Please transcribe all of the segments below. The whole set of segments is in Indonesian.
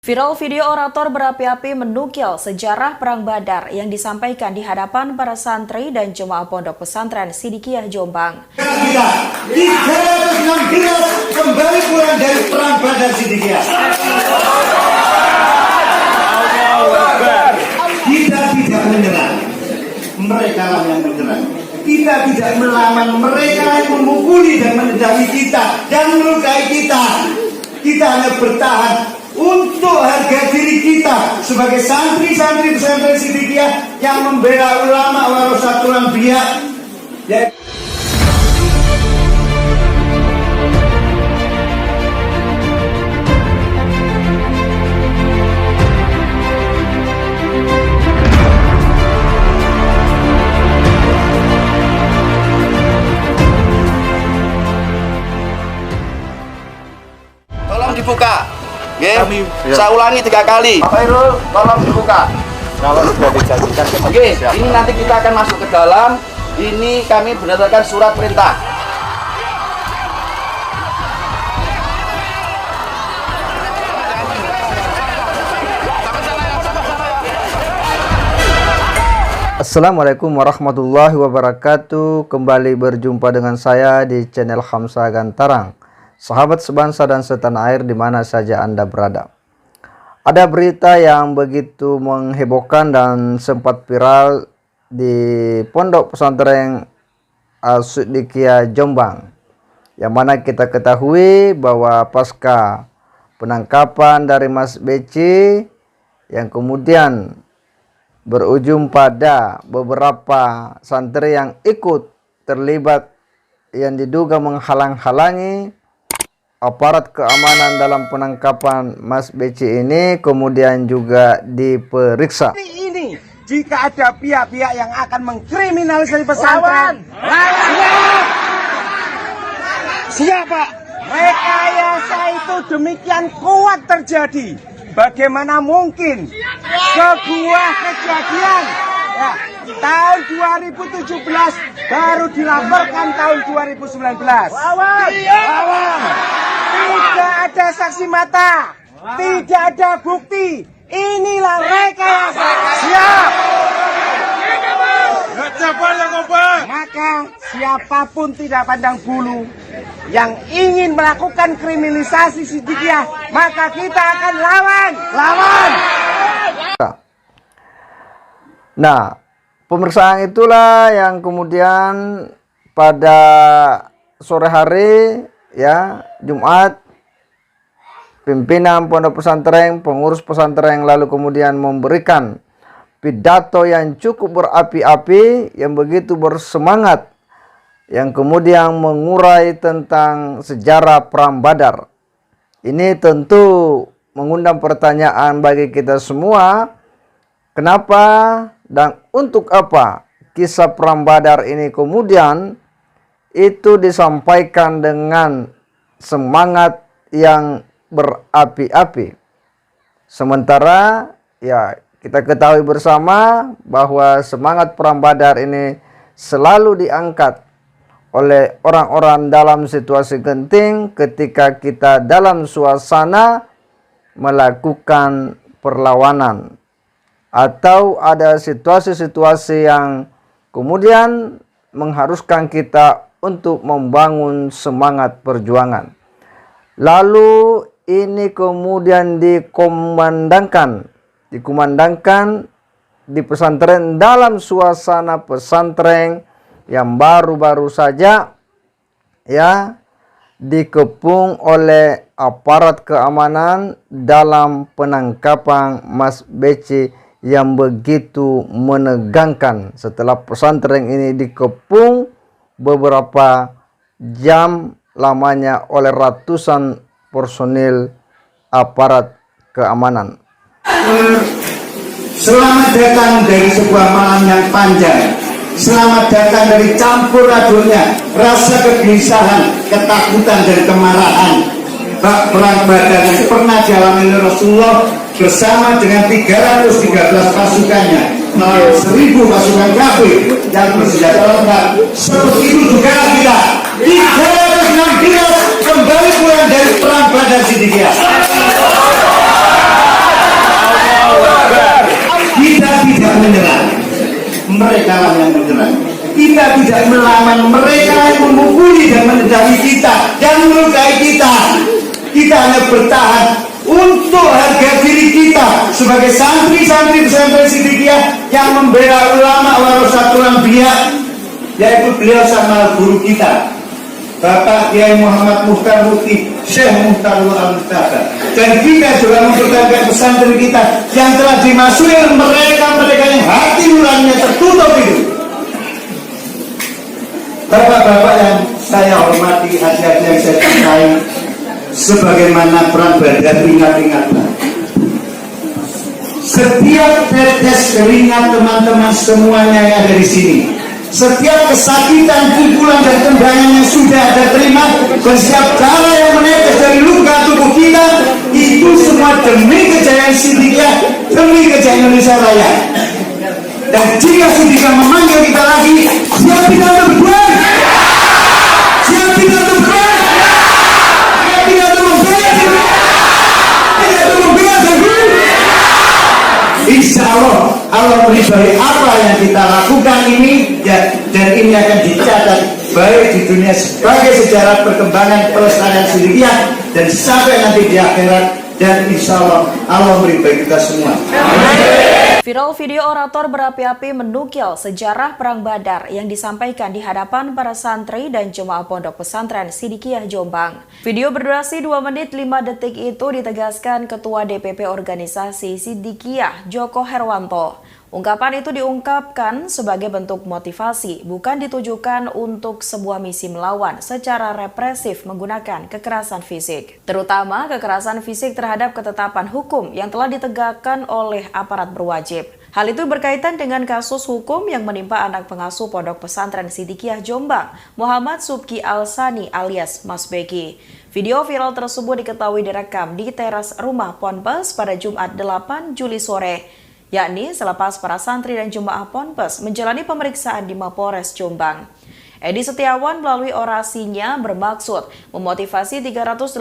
Viral video orator berapi-api menukil sejarah Perang Badar yang disampaikan di hadapan para santri dan jemaah pondok pesantren Sidikiyah Jombang. Kita 316 kembali pulang dari Perang Badar Sidikiyah. Kita tidak menyerah, mereka lah yang menyerah. Kita tidak melawan, mereka yang memukuli dan menendami kita dan melukai kita. Kita hanya bertahan untuk harga diri kita sebagai santri-santri pesantren Sidikiyah yang membela ulama warasatul anbiya. Tolong dibuka. Oke, saya ulangi 3 kali. Pak Khairul, tolong dibuka. Kalau sudah dijanjikan. Oke, ini nanti kita akan masuk ke dalam. Ini kami berdasarkan surat perintah. Assalamualaikum warahmatullahi wabarakatuh. Kembali berjumpa dengan saya di channel Hamzah Gantarang. Sahabat sebangsa dan setanah air di mana saja Anda berada. Ada berita yang begitu menghebohkan dan sempat viral di Pondok Pesantren Sidikiyah Jombang, yang mana kita ketahui bahwa pasca penangkapan dari Mas Beci yang kemudian berujung pada beberapa santri yang ikut terlibat yang diduga menghalang-halangi aparat keamanan dalam penangkapan Mas Beci ini kemudian juga diperiksa. Ini jika ada pihak-pihak yang akan mengkriminalisasi pesantren, siapa? Rekayasa itu demikian kuat terjadi. Bagaimana mungkin sebuah kejadian tahun 2017 baru dilaporkan tahun 2019? Tidak ada saksi mata, tidak ada bukti. Inilah rekayasa. Siap. Maka siapapun tidak pandang bulu yang ingin melakukan kriminalisasi Sidikiyah, maka kita akan lawan. Nah, pemeriksaan itulah yang kemudian pada sore hari ya Jumat, pimpinan pondok pesantren, pengurus pesantren lalu kemudian memberikan pidato yang cukup berapi-api, yang begitu bersemangat, yang kemudian mengurai tentang sejarah Perang Badar. Ini tentu mengundang pertanyaan bagi kita semua, kenapa dan untuk apa kisah Perang Badar ini kemudian itu disampaikan dengan semangat yang berapi-api. Sementara ya kita ketahui bersama bahwa semangat Perang Badar ini selalu diangkat oleh orang-orang dalam situasi genting ketika kita dalam suasana melakukan perlawanan atau ada situasi-situasi yang kemudian mengharuskan kita untuk membangun semangat perjuangan. Lalu ini kemudian dikumandangkan di pesantren dalam suasana pesantren yang baru-baru saja ya dikepung oleh aparat keamanan dalam penangkapan Mas Beci yang begitu menegangkan setelah pesantren ini dikepung beberapa jam lamanya oleh ratusan personil aparat keamanan. Selamat datang dari sebuah malam yang panjang. Selamat datang dari campur aduknya rasa kegelisahan, ketakutan dan kemarahan. Perang Badar yang pernah dialami Rasulullah bersama dengan 313 pasukannya melawan 1000 pasukan kafir yang bersenjata lengkap. Seperti itu juga kita 316 kembali pulang dari Perang Badar Sidikiyah. benar. Kita tidak melawan mereka yang memukuli dan menendang kita, yang melukai kita. Kita hanya bertahan untuk harga diri kita sebagai santri-santri pesantren Sidikiyah yang membela ulama warasatul anbiya, yaitu beliau sama guru kita Bapak Kiai Muhammad Muhtar Mufti Syekh Muhtar Al-Mustafa. Dan kita juga mempertahankan pesantren kita yang telah dimasuki mereka yang hati nuraninya tertutup itu. Bapak-bapak yang saya hormati, hadirin yang saya cintai, sebagaimana perang Badar, ingat-ingatlah. Setiap tetes keringat teman-teman semuanya yang ada di sini, setiap kesakitan, pukulan dan tendangan yang sudah ada terima, dan setiap darah yang menetes dari luka tubuh kita, itu semua demi kejayaan Sidikiyah, demi kejayaan Indonesia Raya. Dan jika Sidikiyah memanggil kita lagi, siap kita untuk berjuang, siap kita untuk berjuang, siap kita untuk membela, tidak untuk membela sendiri. Insya Allah, Allah meridhai apa yang kita lakukan ini, ya, dan ini akan dicatat baik di dunia sebagai sejarah perkembangan pelestarian Sidikiyah dan sampai nanti di akhirat, dan insya Allah Allah meridhai kita semua. Viral video orator berapi-api menukil sejarah Perang Badar yang disampaikan di hadapan para santri dan jemaah pondok pesantren Sidikiyah Jombang. Video berdurasi 2 menit 5 detik itu ditegaskan Ketua DPP Organisasi Sidikiyah Joko Herwanto. Ungkapan itu diungkapkan sebagai bentuk motivasi, bukan ditujukan untuk sebuah misi melawan secara represif menggunakan kekerasan fisik. Terutama kekerasan fisik terhadap ketetapan hukum yang telah ditegakkan oleh aparat berwajib. Hal itu berkaitan dengan kasus hukum yang menimpa anak pengasuh Pondok Pesantren Sidikiyah Jombang, Muhammad Subki Al-Sani alias Mas Beki. Video viral tersebut diketahui direkam di teras rumah Ponpes pada Jumat 8 Juli sore, yakni selepas para santri dan jemaah Ponpes menjalani pemeriksaan di Mapolres Jombang. Edi Setiawan melalui orasinya bermaksud memotivasi 318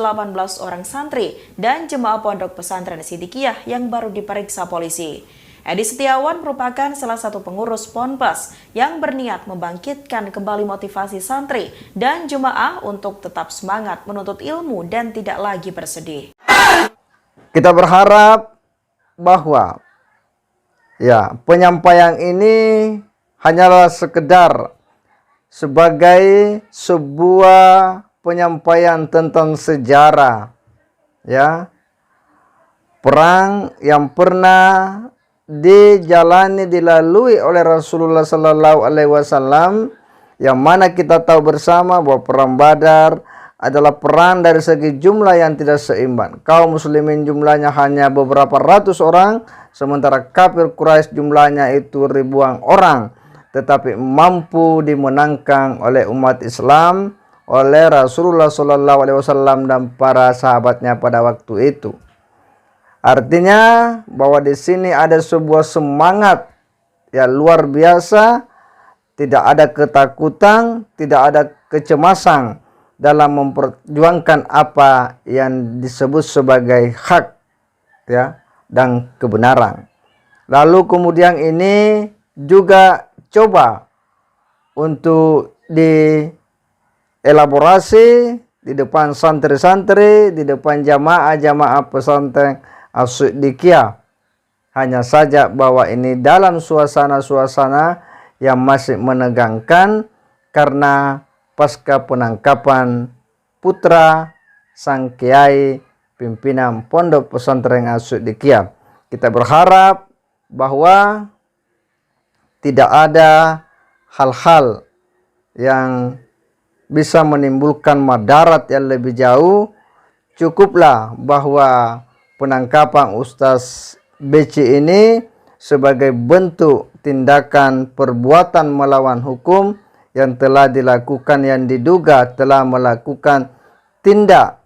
orang santri dan jemaah Pondok Pesantren Sidikiyah yang baru diperiksa polisi. Edi Setiawan merupakan salah satu pengurus Ponpes yang berniat membangkitkan kembali motivasi santri dan jemaah untuk tetap semangat menuntut ilmu dan tidak lagi bersedih. Kita berharap bahwa penyampaian ini hanyalah sekedar sebagai sebuah penyampaian tentang sejarah, perang yang pernah dilalui oleh Rasulullah Sallallahu Alaihi Wasallam, yang mana kita tahu bersama bahwa perang Badar adalah perang dari segi jumlah yang tidak seimbang. Kaum muslimin jumlahnya hanya beberapa ratus orang, sementara kafir Quraisy jumlahnya itu ribuan orang, tetapi mampu dimenangkan oleh umat Islam, oleh Rasulullah Sallallahu Alaihi Wasallam dan para sahabatnya pada waktu itu. Artinya bahwa di sini ada sebuah semangat luar biasa, tidak ada ketakutan, tidak ada kecemasan dalam memperjuangkan apa yang disebut sebagai hak dan kebenaran. Lalu kemudian ini juga coba untuk dielaborasi di depan santri-santri, di depan jamaah-jamaah pesantren As-Sidikiyah. Hanya saja bahwa ini dalam suasana-suasana yang masih menegangkan karena pasca penangkapan putra sang kiai pimpinan Pondok Pesantren As-Sidikiyah. Kita berharap bahwa tidak ada hal-hal yang bisa menimbulkan madarat yang lebih jauh. Cukuplah bahwa penangkapan Ustaz BC ini sebagai bentuk tindakan perbuatan melawan hukum yang telah dilakukan, yang diduga telah melakukan tindak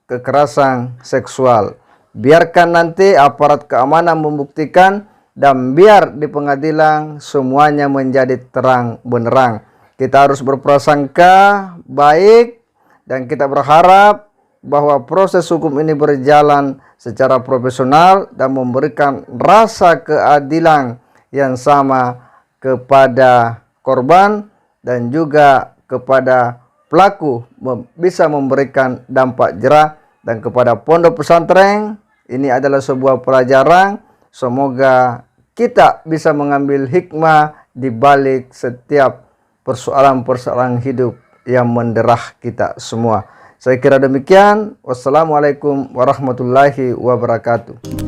kekerasan seksual. Biarkan nanti aparat keamanan membuktikan, dan biar di pengadilan semuanya menjadi terang benderang. Kita harus berprasangka baik dan kita berharap bahwa proses hukum ini berjalan secara profesional dan memberikan rasa keadilan yang sama kepada korban dan juga kepada pelaku bisa memberikan dampak jerah, dan kepada pondok pesantren ini adalah sebuah pelajaran. Semoga kita bisa mengambil hikmah di balik setiap persoalan-persoalan hidup yang menderah kita semua. Saya kira demikian. Wassalamualaikum warahmatullahi wabarakatuh.